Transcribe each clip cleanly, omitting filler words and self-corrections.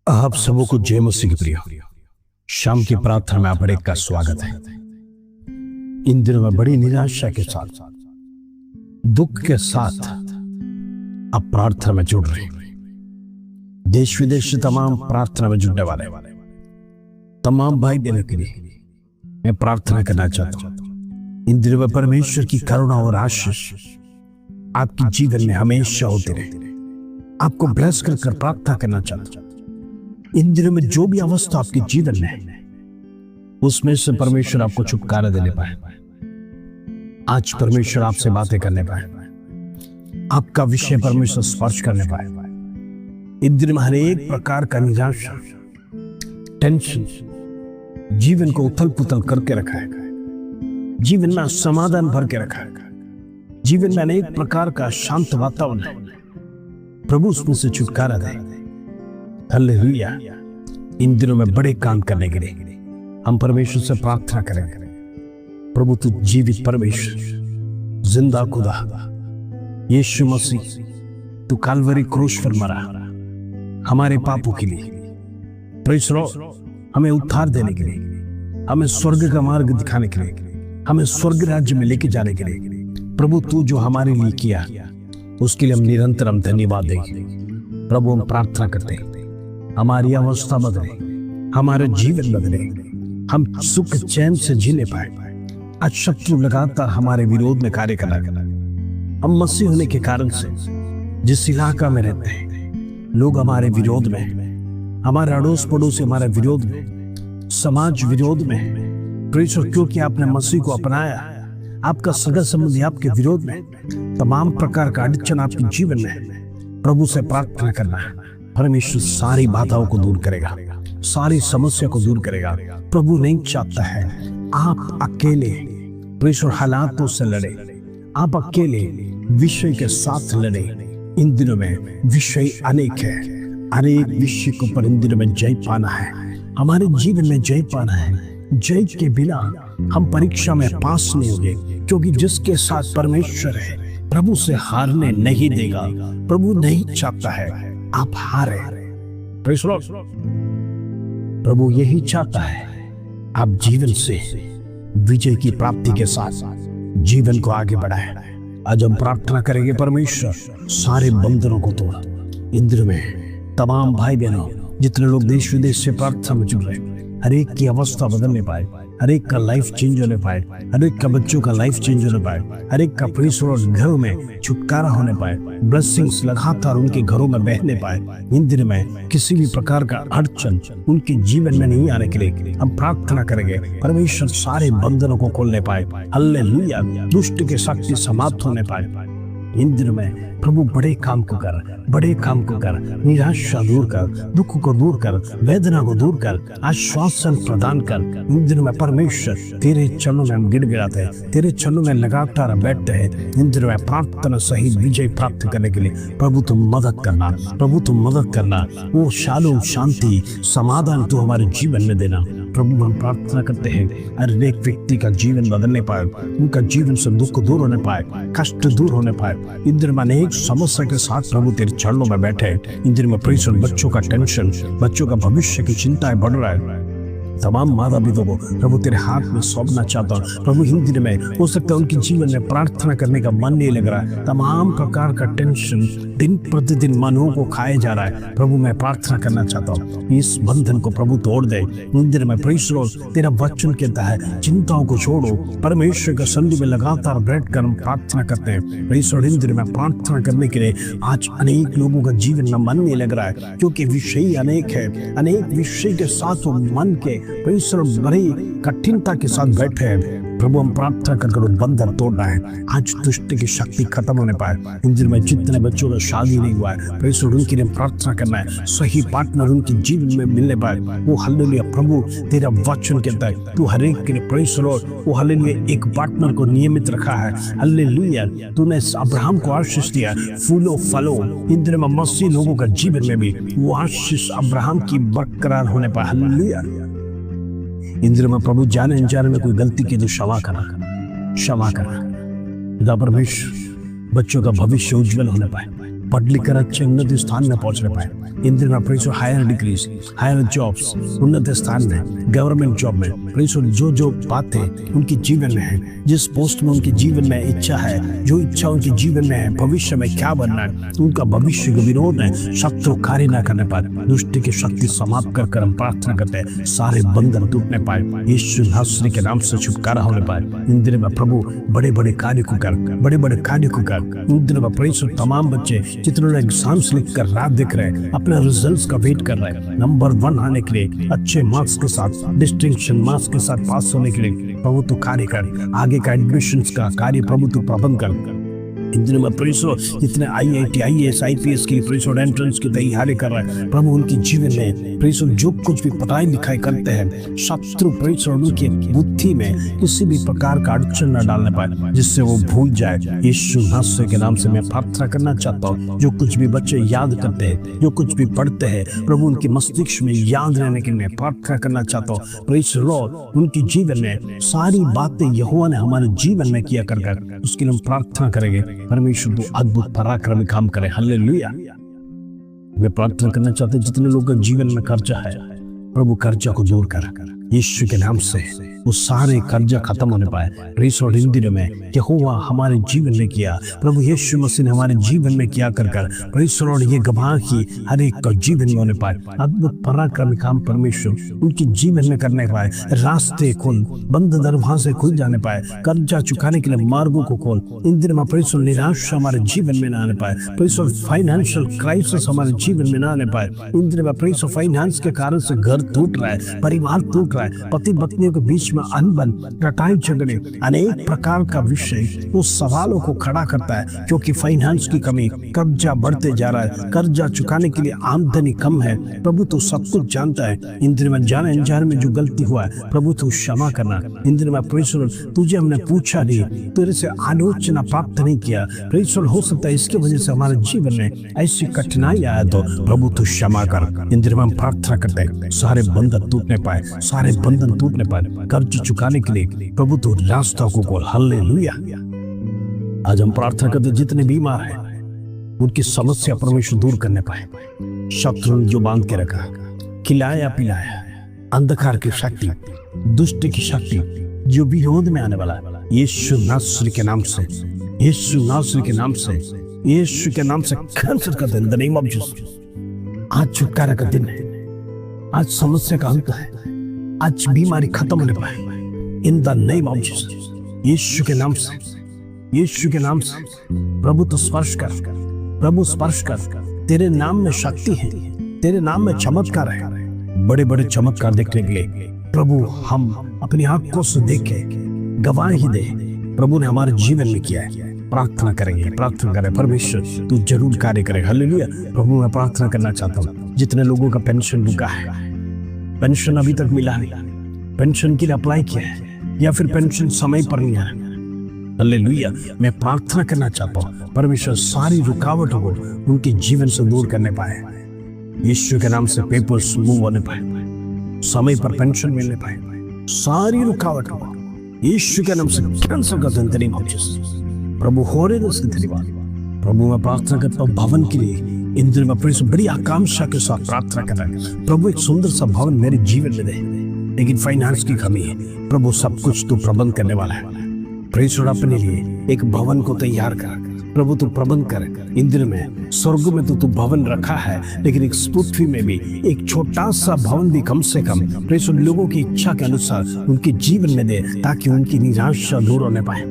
आप सबों को जय मसीह की प्रिय शाम की प्रार्थना में आप हर एक का स्वागत है। इन दिनों में बड़ी निराशा के साथ, दुख के साथ आप प्रार्थना में जुड़ रहे हैं। देश विदेश से तमाम प्रार्थना में जुड़ने वाले तमाम भाई बहनों के लिए मैं प्रार्थना करना चाहता हूं। इन दिनों में परमेश्वर की करुणा और आशीष आपके जीवन में हमेशा होते रहे। आपको ब्लेस कर प्रार्थना करना चाहता हूं। इन दिनों में जो भी अवस्था आपके जीवन में है, उसमें से परमेश्वर आपको छुटकारा देने पाए। आज परमेश्वर आपसे बातें करने पाए, आपका विषय परमेश्वर स्पर्श करने पाए। इन दिनों में हर एक प्रकार का निराशा, टेंशन जीवन को उथल पुथल करके रखा है, जीवन में असमाधान भर के रखा है, जीवन में अनेक प्रकार का शांत वातावरण है। प्रभु उसमें से छुटकारा दे। हालेलुया। इन दिनों में बड़े काम करने के लिए हम परमेश्वर से प्रार्थना करेंगे। प्रभु तू जीवित परमेश्वर, जिंदा खुदा, यीशु मसीह, तू काल्वरी क्रूस पर मरा हमारे पापों के लिए। प्रेज़ लॉर्ड, हमें उद्धार देने के लिए, हमें स्वर्ग का मार्ग दिखाने के लिए, हमें स्वर्ग राज्य में लेके जाने के लिए प्रभु तू जो हमारे लिए किया उसके लिए हम निरंतर धन्यवाद देंगे। प्रभु हम प्रार्थना करते हैं, हमारी अवस्था बदले, हमारे जीवन बदले, हम सुख चैन से जीने पाए। आज शत्रु लगातार हमारे विरोध में कार्य कर रहा है। हम मसीह होने के कारण से जिस इलाका में रहते हैं, लोग हमारे विरोध में, हमारे अड़ोस पड़ोस हमारे विरोध में, समाज विरोध में। क्योंकि आपने मसीह को अपनाया, आपका सगा संबंधी आपके विरोध में, तमाम प्रकार का अड़चन आपके जीवन में। प्रभु से प्रार्थना करना है, परमेश्वर सारी बाधाओं को दूर करेगा, सारी समस्या को दूर करेगा। प्रभु नहीं चाहता है आप अकेले परमेश्वर हालातों से लड़े, आप अकेले विषय के साथ लड़े। इन दिनों में विषय अनेक है, अनेक विषय को पर इन दिनों में जय पाना है। हमारे जीवन में जय पाना है। जय के बिना हम परीक्षा में पास नहीं होंगे, क्योंकि जिसके साथ परमेश्वर है प्रभु से हारने नहीं देगा। प्रभु नहीं चाहता है आप हारे। प्रेज़ लॉर्ड, प्रभु यही चाहता है आप जीवन से विजय की प्राप्ति के साथ जीवन को आगे बढ़ाएं। आज हम प्रार्थना करेंगे, परमेश्वर सारे बंधनों को तोड़। इन दिनों में तमाम भाई बहनों, जितने लोग देश विदेश से प्रार्थना में जुड़ रहे हैं, हर एक की अवस्था बदलने पाए, हर एक का लाइफ चेंज होने पाए, हर एक का बच्चों का लाइफ चेंज होने पाए, हर एक का प्रेषण घरों में छुटकारा होने पाए, ब्लेसिंग्स लगातार उनके घरों में बहने पाए। इन दिनों में किसी भी प्रकार का अड़चन उनके जीवन में नहीं आने के लिए हम प्रार्थना करेंगे। परमेश्वर सारे बंधनों को खोलने पाए। हालेलुया। दुष्ट के शक्ति समाप्त होने पाए। इन दिनों में प्रभु बड़े काम को कर, बड़े काम को कर। निराशा दूर कर, दुख को दूर कर, वेदना को दूर कर, आश्वासन प्रदान कर। इन दिनों में परमेश्वर तेरे चरणों में हम गिड़गिड़ाते हैं, तेरे चरणों में लगातार बैठते हैं। इन दिनों में प्रार्थना सहित विजय प्राप्त करने के लिए प्रभु तुम मदद करना, प्रभु तुम मदद करना। वो शालोम, शांति, समाधान तू हमारे जीवन में देना। प्रभु हम प्रार्थना करते हैं हर एक व्यक्ति का जीवन बदलने पाए, उनका जीवन से दुख दूर होने पाए, कष्ट दूर होने पाए। इन दिनों में अनेक समस्या के साथ प्रभु तेरे चरणों में बैठे। इन दिनों में प्रेषण बच्चों का टेंशन, बच्चों का भविष्य की चिंताएं बढ़ रहा है। तमाम माता पिता को प्रभु तेरे हाथ में सौंपना चाहता हूँ। प्रभु इन दिनों में हो सकता है उनके जीवन में प्रार्थना करने का मन नहीं लग रहा है, तमाम प्रकार का टेंशन दिन प्रतिदिन मनों को खाए जा रहा है। प्रभु मैं प्रार्थना करना चाहता हूँ, इस बंधन को प्रभु तोड़ दे। इन दिनों में प्रेषण तेरा वचन कहता है चिंताओं को छोड़ो, परमेश्वर का सन्निधि में लगातार बैठ कर हम प्रार्थना करते हैं। प्रेषण इन दिनों में प्रार्थना करने के लिए आज अनेक लोगों का जीवन में मन नहीं लग रहा है, क्योंकि विषय अनेक है। अनेक विषय के साथ वो मन के बड़ी कठिनता के साथ बैठे हैं। प्रभु हम प्रार्थना कर बंधन तोड़ना है। आज दुष्ट की शक्ति खत्म होने पाए। इन दिनों में जितने बच्चों का शादी नहीं हुआ है, प्रेषण उनके लिए प्रार्थना करना है, सही पार्टनर उनके जीवन में मिलने पाए। वो हालेलुया। प्रभु तेरा वचन कहता है तू हर एक के लिए प्रेषण, वो हालेलुया एक पार्टनर को नियमित रखा है। हालेलुया। तूने अब्राहम को आशीष दिया, फूलो फलो। इन दिनों में मसीह लोगों का जीवन में भी वो आशीष अब्राहम की बरकरार होने पाए। हालेलुया। इन दिनों में प्रभु जाने अनजाने में कोई गलती की तो क्षमा करना। पिता परमेश्वर बच्चों का भविष्य उज्जवल होने पाए, पढ़ लिख कर अच्छे उन्नत स्थान में पहुंचने पाए। इन दिनों में प्रेसो हायर डिग्रीज, हायर जॉब्स, उन्नत स्थान में, गवर्नमेंट जॉब में, प्रेसो जो बातें उनके जीवन में है, जिस पोस्ट में उनके जीवन में इच्छा है, जो इच्छा उनके जीवन में है, भविष्य में क्या बनना है, उनका भविष्य को विरोध है, शत्रु कार्य न करने पाए, दुष्ट की शक्ति समाप्त कर हम प्रार्थना करते हैं, सारे बंधन टूटने पाए, यीशु नासरी के नाम से छुटकारा होने पाए। इन दिनों में प्रभु बड़े बड़े कार्य को कर, बड़े बड़े कार्य को कर। इन दिनों में प्रेसो तमाम बच्चे जितने एग्जाम्स लिख कर रात देख रहे हैं, अपने रिजल्ट्स का वेट कर रहे हैं, नंबर 1 आने के लिए, अच्छे मार्क्स के साथ, डिस्टिंक्शन मार्क्स के साथ पास होने के लिए प्रभु तो कार्य कर, आगे का एडमिशंस का कार्य प्रभु तो प्रबंध कर। इन दिनों में प्रेसो जितने IIT, IAS, IPS की प्रेसो एंट्रेंस की तैयारी कर रहे हैं, प्रभु उनके जीवन में प्रेसो जो कुछ भी पढ़ाई लिखाई करते हैं, शत्रु प्रेसो उनकी बुद्धि में किसी भी प्रकार का अड़चन न डालने पाए, जिससे वो भूल जाए। यीशु नासरी के नाम से मैं प्रार्थना करना चाहता हूँ, जो कुछ भी बच्चे याद करते हैं, जो कुछ भी पढ़ते हैं, प्रभु उनके मस्तिष्क में याद रहने के लिए प्रार्थना करना चाहता हूँ। प्रेस लॉर्ड उनके जीवन में सारी बातें यहोवा ने हमारे जीवन में किया कर उसके लिए हम प्रार्थना करेंगे। परमेश्वर तो अद्भुत पराक्रमी काम करे। हालेलुया। मैं प्रार्थना करना चाहते जितने लोगों के जीवन में कर्जा है, प्रभु कर्जा को दूर कर, यीशु के नाम से वो सारे कर्जा खत्म होने पाए। प्रेसो इन दिनों में यहोवा हमारे जीवन में किया, प्रभु यीशु मसीह ने हमारे जीवन में किया कर प्रेसो ये गवाह की हर एक का जीवन में होने पाए। अद्भुत पराक्रमी काम परमेश्वर उनके जीवन में करने पाए। रास्ते खोल, बंद दरवाजे खुल जाने पाए, कर्जा चुकाने के लिए मार्गों को खोल। इन दिनों में प्रेसो निराशा हमारे जीवन में न आने पाए, प्रेसो फाइनेंशियल क्राइसिस हमारे जीवन में न आने पाए। इन दिनों में प्रेसो फाइनेंस के कारण से घर टूट रहा है, परिवार टूट रहा है, पति पत्नियों के बीच में अनबन, लड़ाई झगड़े, अनेक प्रकार का विषय उस सवालों को खड़ा करता है, क्योंकि फाइनेंस की कमी, कर्जा बढ़ते जा रहा है, कर्जा चुकाने के लिए आमदनी कम है। प्रभु तो सब कुछ जानता है। इन दिनों में जाने अनजाने में जो गलती हुआ है, प्रभु तो क्षमा करना। इन दिनों में प्रेसर तुझे हमने पूछा नहीं, तेरे से आलोचना प्राप्त नहीं किया, प्रेसर हो सकता है इसकी वजह से हमारे जीवन में ऐसी कठिनाई आया, तो प्रभु तो क्षमा कर। इन दिनों में हम प्रार्थना करते हैं सारे बंधन टूटने पाए, सारे बंधन टूटने पाए, कर्ज चुकाने के लिए प्रभु तो रास्ता को खोल। हालेलुया। आज हम प्रार्थना करते जितने बीमार हैं उनकी समस्या परमेश्वर दूर करने पाए। शत्रु जो बांध के रखा, खिलाया पिलाया, अंधकार की शक्ति, दुष्ट की शक्ति जो विरोध में आने वाला है, यीशु नासरी के नाम से, यीशु नासरी के नाम से, यीशु के नाम से कैंसिल कर दे in the name of Jesus. आज छुटकारा का दिन है, आज समस्या का अंत है, आज बीमारी खत्म होने पाए in the name of Jesus. Yeshu के नाम से, यीशु के नाम से प्रभु तो स्पर्श कर, प्रभु स्पर्श कर। तेरे नाम में शक्ति है, तेरे नाम में चमत्कार है, बड़े बड़े चमत्कार देखने के लिए प्रभु हम अपनी आंखों से देखे, गवाही दे प्रभु ने हमारे जीवन में किया है। प्रार्थना करेंगे, प्रार्थना करें, परमेश्वर तू जरूर कार्य करे। हालेलुया। प्रभु मैं प्रार्थना करना चाहता हूँ जितने लोगों का पेंशन रुका है, पेंशन अभी तक मिला नहीं, पेंशन के लिए अप्लाई किया है या फिर पेंशन समय पर नहीं आया, हालेलुया, मैं प्रार्थना करना चाहता हूँ परमेश्वर सारी रुकावटों को उनके जीवन से दूर करने पाए। यीशु के नाम से पेपर्स मूव होने पाए, समय पर पेंशन मिलने पाए, सारी रुकावटों को यीशु के नाम से कैंसिल कर दें तेरी मौजूद। प्रभु हो रहे उसके धन्यवाद। प्रभु मैं प्रार्थना करता हूँ भवन के लिए, इन दिनों में प्रभु बड़ी आकांक्षा के साथ प्रार्थना कर रहा है, प्रभु एक सुंदर सा भवन मेरे जीवन में दे, लेकिन फाइनेंस की कमी है, प्रभु सब कुछ तू प्रबंध करने वाला है। प्रेषण अपने लिए एक भवन को तैयार कर, प्रभु तू प्रबंध कर। इन दिनों में स्वर्ग में तो तू भवन रखा है, लेकिन एक पृथ्वी में भी एक छोटा सा भवन भी कम से कम प्रेषण लोगों की इच्छा के अनुसार उनके जीवन में दे, ताकि उनकी निराशा दूर होने पाए,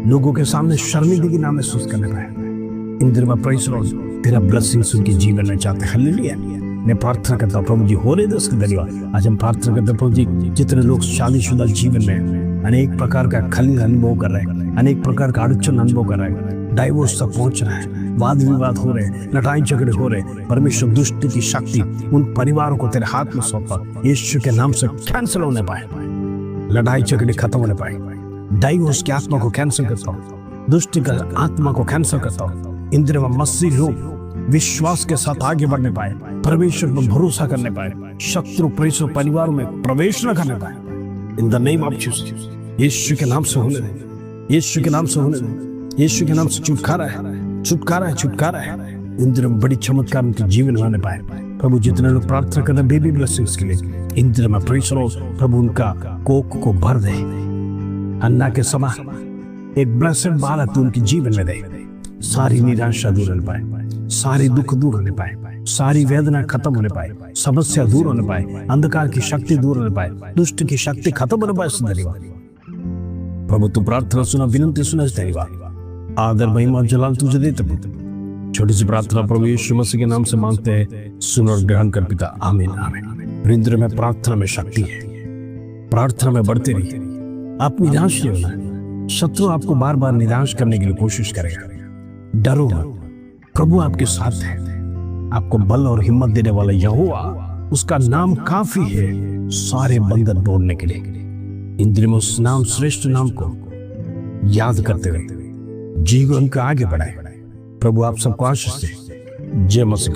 लोगों के सामने शर्मिंदगी ना महसूस करने पाए। इन दिनों में प्रेषण तेरा ब्लेसिंग्स उनके जीवन में चाहते हैं। हालेलुया। मैं प्रार्थना करता हूँ प्रभु जी हो रहे दस धन्यवाद। आज हम प्रार्थना करते हैं प्रभु जी जितने लोग शादीशुदा जीवन में अनेक प्रकार का खलील अनुभव कर रहे हैं, अनेक प्रकार का अड़चन अनुभव कर रहे हैं, डाइवोर्स तक पहुंच रहा है, वाद विवाद हो रहे हैं, लड़ाई झगड़े हो रहे हैं, परमेश्वर दुष्ट की शक्ति उन परिवारों को तेरे हाथ में सौंपा, यीशु के नाम से कैंसिल होने पाए, लड़ाई झगड़े खत्म होने पाए, डाइवोर्स की आत्मा को कैंसिल करता हूँ, दुष्ट की आत्मा को कैंसिल करता हूँ। इन दिनों में मसीह लोग विश्वास के साथ आगे बढ़ने पाए, परमेश्वर पर भरोसा करने पाए, शत्रु प्रेषण परिवारों में प्रवेश न करने पाए। In the name of Jesus, Yeshu के नाम से होने दे, यीशु के नाम से होने दे, यीशु के नाम से छुटकारा है, छुटकारा है, छुटकारा है। इन दिनों में बड़ी चमत्कार उनके जीवन में आने पाए। प्रभु जितने लोग प्रार्थना करते हैं बेबी ब्लेसिंग्स के लिए, इन दिनों में प्रेज़ द लॉर्ड, प्रभु उनका कोख को भर दे। अन्ना के समान एक ब्लेसेड बालक तू उनके जीवन में दे। सारी निराशा दूर होने पाए, सारी दुख दूर होने पाए, सारी वेदना खत्म होने पाए, समस्या दूर होने पाए, अंधकार की शक्ति दूर होने पाए, दुष्ट की शक्ति खत्म होने पाए। धन्यवाद प्रभु, तू प्रार्थना सुना, विनती सुना। धन्यवाद, आदर महिमा जलाल तुझे देते प्रभु। छोटी सी प्रार्थना प्रभु यीशु मसीह के नाम से मांगते हैं, सुन और ग्रहण कर पिता, आमीन आमीन। इंद्र में प्रार्थना में शक्ति है, प्रार्थना में बढ़ते रहिए। आप निराश नहीं होना। शत्रु आपको बार बार निराश करने के लिए कोशिश करेगा, डरो मत, प्रभु आपके साथ है। आपको बल और हिम्मत देने वाला यहोवा, उसका नाम काफी है सारे बंधन तोड़ने के लिए। इन दिनों में उस नाम, श्रेष्ठ नाम को याद करते हुए जीवन का आगे बढ़ाए। प्रभु आप सबको आशीष दे। जय मसीह।